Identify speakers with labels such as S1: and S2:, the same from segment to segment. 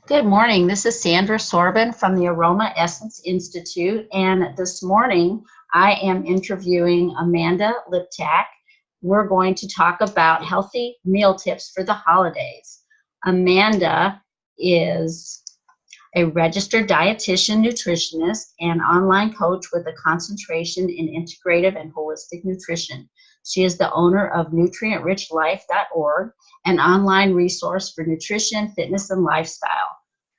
S1: Good morning. This is Sandra Sorbin from the Aroma Essence Institute, and this morning I am interviewing Amanda Liptak. We're going to talk about healthy meal tips for the holidays. Amanda is a registered dietitian, nutritionist, and online coach with a concentration in integrative and holistic nutrition. She is the owner of nutrientrichlife.org, an online resource for nutrition, fitness, and lifestyle.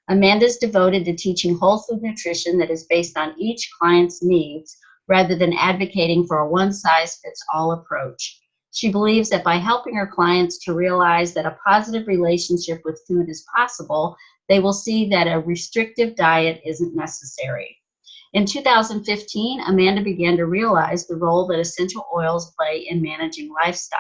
S1: Amanda is devoted to teaching whole food nutrition that is based on each client's needs rather than advocating for a one-size-fits-all approach. She believes that by helping her clients to realize that a positive relationship with food is possible, they will see that a restrictive diet isn't necessary. In 2015, Amanda began to realize the role that essential oils play in managing lifestyle,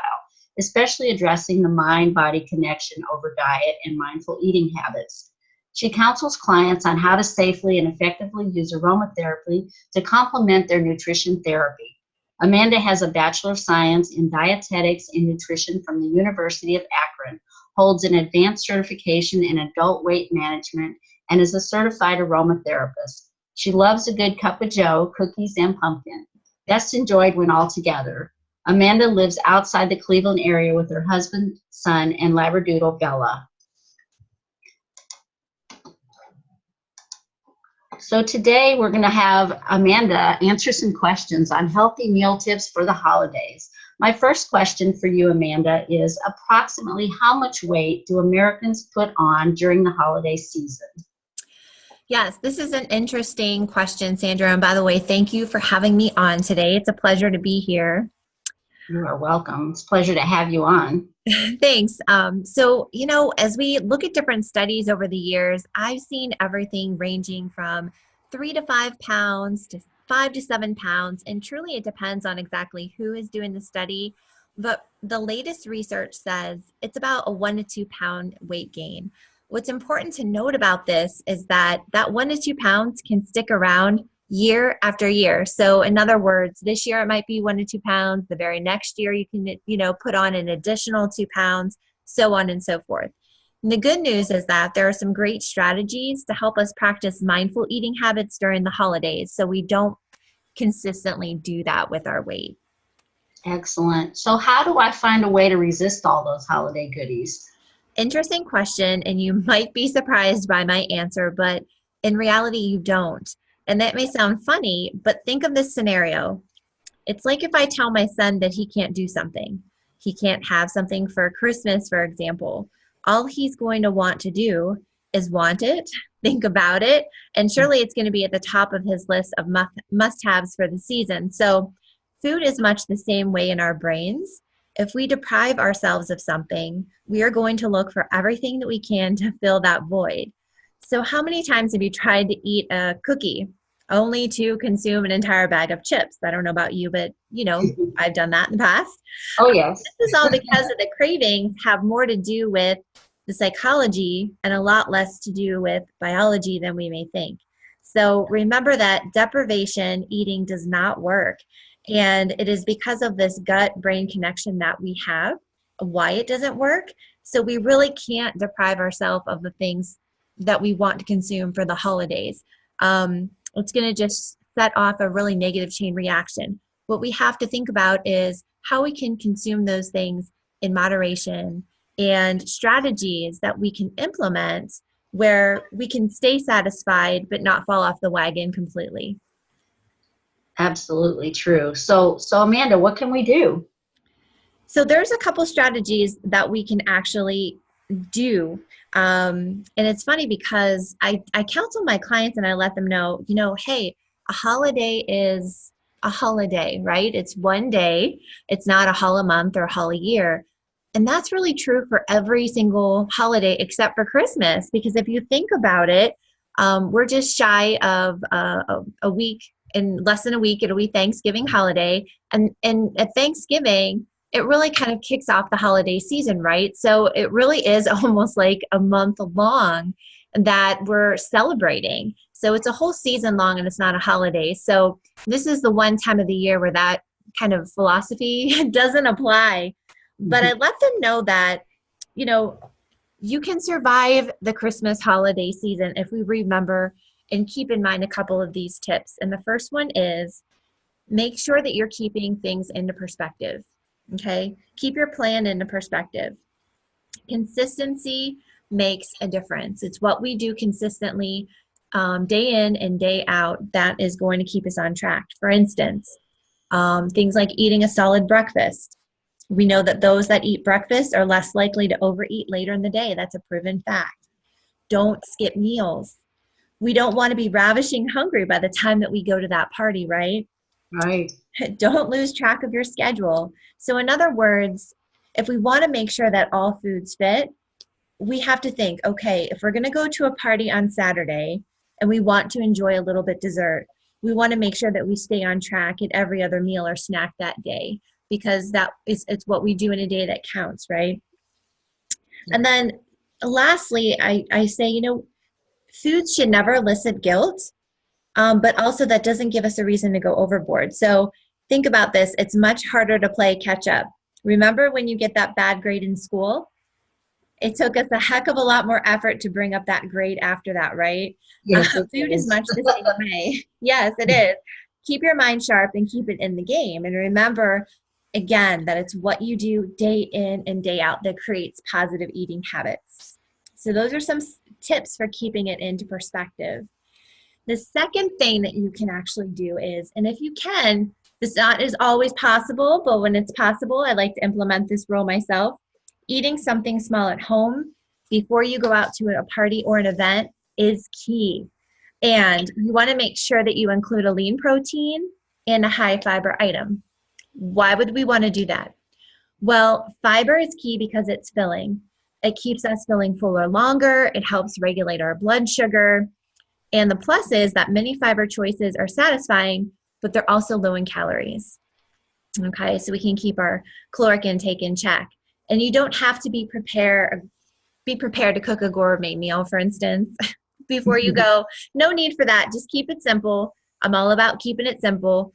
S1: especially addressing the mind-body connection over diet and mindful eating habits. She counsels clients on how to safely and effectively use aromatherapy to complement their nutrition therapy. Amanda has a Bachelor of Science in Dietetics and Nutrition from the University of Akron, holds an advanced certification in adult weight management, and is a certified aromatherapist. She loves a good cup of joe, cookies, and pumpkin. Best enjoyed when all together. Amanda lives outside the Cleveland area with her husband, son, and Labradoodle Bella. So today we're going to have Amanda answer some questions on healthy meal tips for the holidays. My first question for you, Amanda, is approximately how much weight do Americans put on during the holiday season?
S2: Yes, this is an interesting question, Sandra. And by the way, thank you for having me on today. It's a pleasure to be here.
S1: You are welcome. It's a pleasure to have you on.
S2: Thanks. As we look at different studies over the years, I've seen everything ranging from 3 to 5 pounds to 5 to 7 pounds. And truly, it depends on exactly who is doing the study. But the latest research says it's about a 1 to 2 pound weight gain. What's important to note about this is that 1 to 2 pounds can stick around year after year. So in other words, this year it might be 1 to 2 pounds. The very next year you can, put on an additional 2 pounds, so on and so forth. And the good news is that there are some great strategies to help us practice mindful eating habits during the holidays so we don't consistently do that with our weight.
S1: Excellent. So how do I find a way to resist all those holiday goodies?
S2: Interesting question, and you might be surprised by my answer, but in reality, you don't. And that may sound funny, but think of this scenario. It's like if I tell my son that he can't do something. He can't have something for Christmas, for example. All he's going to want to do is want it, think about it, and surely it's going to be at the top of his list of must-haves for the season. So food is much the same way in our brains. If we deprive ourselves of something, we are going to look for everything that we can to fill that void. So how many times have you tried to eat a cookie only to consume an entire bag of chips? I don't know about you, but I've done that in the past.
S1: Oh, yes.
S2: This is all because of the cravings have more to do with the psychology and a lot less to do with biology than we may think. So remember that deprivation eating does not work. And it is because of this gut-brain connection that we have, why it doesn't work. So we really can't deprive ourselves of the things that we want to consume for the holidays. It's going to just set off a really negative chain reaction. What we have to think about is how we can consume those things in moderation and strategies that we can implement where we can stay satisfied but not fall off the wagon completely.
S1: Absolutely true. So Amanda, what can we do?
S2: So there's a couple strategies that we can actually do. And it's funny because I counsel my clients and I let them know, hey, a holiday is a holiday, right? It's one day. It's not a whole month or a whole year. And that's really true for every single holiday except for Christmas, because if you think about it, we're just shy of a week. In less than a week, it'll be Thanksgiving holiday. And at Thanksgiving, it really kind of kicks off the holiday season, right? So it really is almost like a month long that we're celebrating. So it's a whole season long and it's not a holiday. So this is the one time of the year where that kind of philosophy doesn't apply. But I let them know that, you can survive the Christmas holiday season if we remember and keep in mind a couple of these tips. And the first one is make sure that you're keeping things into perspective. Okay? Keep your plan into perspective. Consistency makes a difference. It's what we do consistently, day in and day out, that is going to keep us on track. For instance, things like eating a solid breakfast. We know that those that eat breakfast are less likely to overeat later in the day. That's a proven fact. Don't skip meals. We don't want to be ravishing hungry by the time that we go to that party, right?
S1: Right.
S2: Don't lose track of your schedule. So in other words, if we want to make sure that all foods fit, we have to think, okay, if we're going to go to a party on Saturday and we want to enjoy a little bit dessert, we want to make sure that we stay on track at every other meal or snack that day, because it's what we do in a day that counts, right? And then lastly, I say, foods should never elicit guilt, but also that doesn't give us a reason to go overboard. So think about this. It's much harder to play catch up. Remember when you get that bad grade in school? It took us a heck of a lot more effort to bring up that grade after that, right?
S1: Yes,
S2: Food is much the same way. Yes, it is. Keep your mind sharp and keep it in the game. And remember, again, that it's what you do day in and day out that creates positive eating habits. So those are some tips for keeping it into perspective. The second thing that you can actually do is, and if you can, this not is always possible, but when it's possible, I like to implement this rule myself. Eating something small at home before you go out to a party or an event is key. And you want to make sure that you include a lean protein and a high fiber item. Why would we want to do that? Well, fiber is key because it's filling. It keeps us feeling fuller longer. It helps regulate our blood sugar. And the plus is that many fiber choices are satisfying, but they're also low in calories. Okay, so we can keep our caloric intake in check. And you don't have to be prepared to cook a gourmet meal, for instance, before you go. No need for that. Just keep it simple. I'm all about keeping it simple.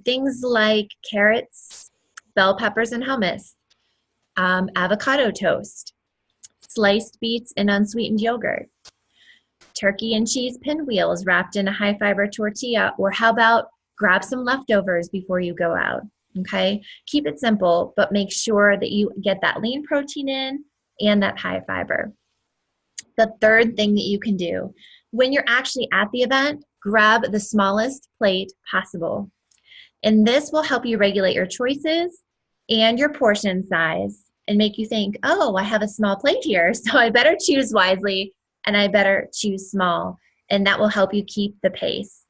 S2: Things like carrots, bell peppers and hummus, avocado toast, sliced beets and unsweetened yogurt, turkey and cheese pinwheels wrapped in a high fiber tortilla, or how about grab some leftovers before you go out. Okay, keep it simple, but make sure that you get that lean protein in and that high fiber. The third thing that you can do when you're actually at the event, grab the smallest plate possible. And this will help you regulate your choices and your portion size and make you think, oh, I have a small plate here, so I better choose wisely and I better choose small. And that will help you keep the pace.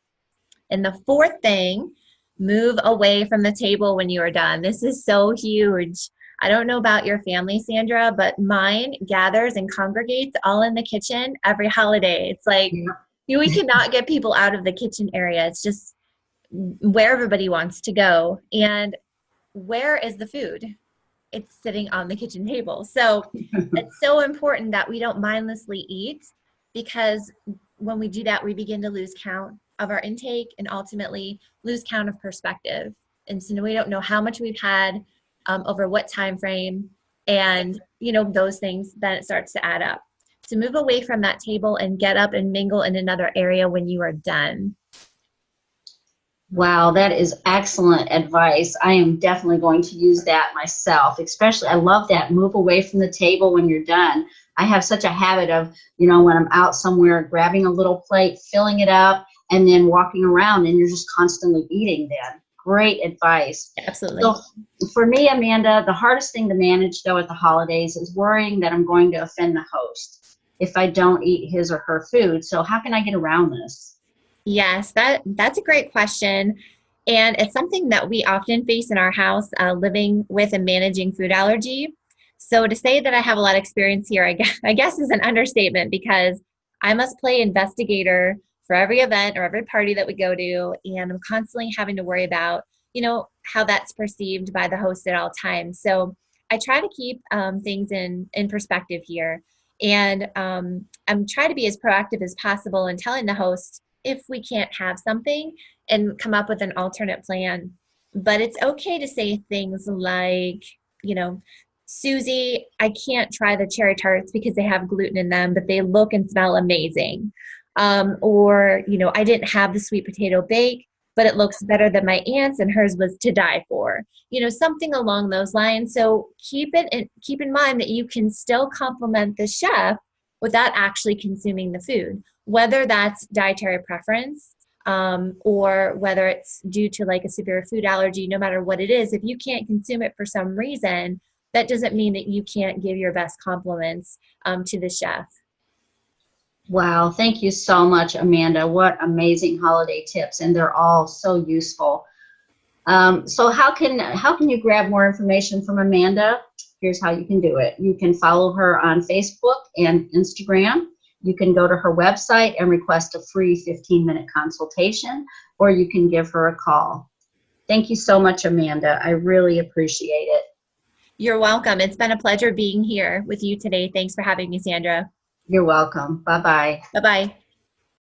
S2: And the fourth thing, move away from the table when you are done. This is so huge. I don't know about your family, Sandra, but mine gathers and congregates all in the kitchen every holiday. It's like, we cannot get people out of the kitchen area. It's just where everybody wants to go. And where is the food? It's sitting on the kitchen table. So it's so important that we don't mindlessly eat, because when we do that, we begin to lose count of our intake and ultimately lose count of perspective. And so we don't know how much we've had over what time frame, and those things, then it starts to add up. So move away from that table and get up and mingle in another area when you are done.
S1: Wow, that is excellent advice. I am definitely going to use that myself. Especially, I love that, move away from the table when you're done. I have such a habit of, when I'm out somewhere, grabbing a little plate, filling it up, and then walking around, and you're just constantly eating then. Great advice.
S2: Absolutely.
S1: So for me, Amanda, the hardest thing to manage, though, at the holidays is worrying that I'm going to offend the host if I don't eat his or her food. So how can I get around this?
S2: Yes, that's a great question. And it's something that we often face in our house, living with and managing food allergy. So to say that I have a lot of experience here, I guess is an understatement, because I must play investigator for every event or every party that we go to. And I'm constantly having to worry about, how that's perceived by the host at all times. So I try to keep things in perspective here. And I'm trying to be as proactive as possible in telling the host if we can't have something and come up with an alternate plan. But it's okay to say things like, Susie, I can't try the cherry tarts because they have gluten in them, but they look and smell amazing. Or, I didn't have the sweet potato bake, but it looks better than my aunt's and hers was to die for. Something along those lines. So keep in mind that you can still compliment the chef without actually consuming the food, whether that's dietary preference, or whether it's due to like a severe food allergy. No matter what it is, if you can't consume it for some reason, that doesn't mean that you can't give your best compliments to the chef.
S1: Wow, thank you so much, Amanda. What amazing holiday tips, and they're all so useful. So how can you grab more information from Amanda? Here's how you can do it. You can follow her on Facebook and Instagram. You can go to her website and request a free 15-minute consultation, or you can give her a call. Thank you so much, Amanda. I really appreciate it.
S2: You're welcome. It's been a pleasure being here with you today. Thanks for having me, Sandra.
S1: You're welcome. Bye-bye.
S2: Bye-bye.